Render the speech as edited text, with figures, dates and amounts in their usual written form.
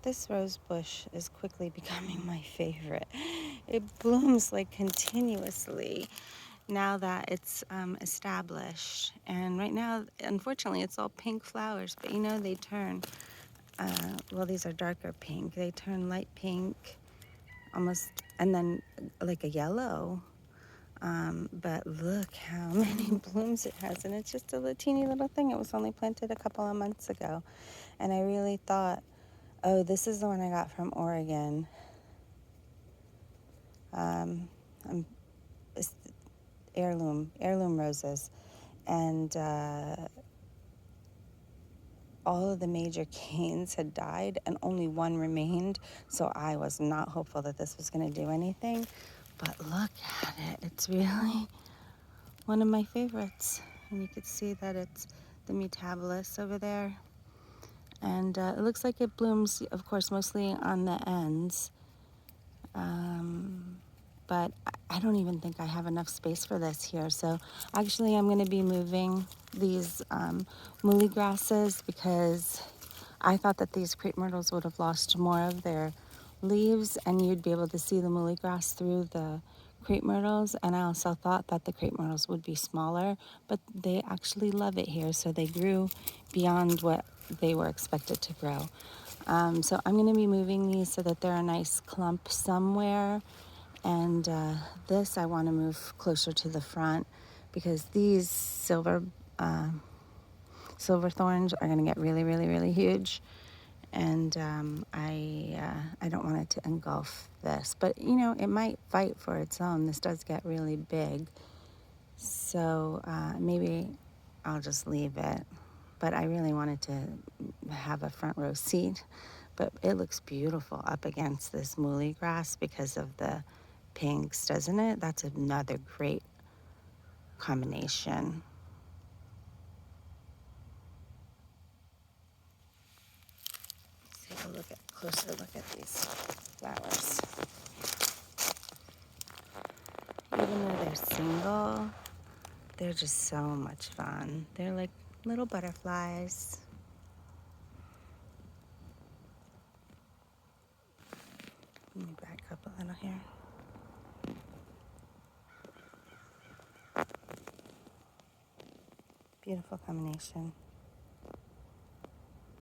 This rose bush is quickly becoming my favorite. It blooms like continuously now that it's established. And right now, unfortunately, it's all pink flowers, but you know, they turn, well, these are darker pink. They turn light pink, almost, and then like a yellow. But look how many blooms it has, and it's just a teeny little thing. It was only planted a couple of months ago, and I really thought, oh, this is the one I got from Oregon. I'm heirloom roses, and all of the major canes had died and only one remained, so I was not hopeful that this was going to do anything. But look at it, it's really one of my favorites. And you can see that it's the mutabilis over there, and it looks like it blooms, of course, mostly on the ends. But I don't even think I have enough space for this here. So actually I'm going to be moving these muhly grasses because I thought that these crepe myrtles would have lost more of their leaves and you'd be able to see the muhly grass through the crepe myrtles. And I also thought that the crepe myrtles would be smaller, but they actually love it here. So they grew beyond what they were expected to grow. So I'm going to be moving these so that they're a nice clump somewhere. And this I want to move closer to the front because these silver thorns are going to get really, really, really huge. And I don't want it to engulf this. But, you know, it might fight for its own. This does get really big. So maybe I'll just leave it. But I really wanted to have a front row seat. But it looks beautiful up against this muhly grass because of the pinks, doesn't it? That's another great combination. Let's take a closer look at these flowers. Even though they're single, they're just so much fun. They're like little butterflies. Let me back up a little here. Beautiful combination.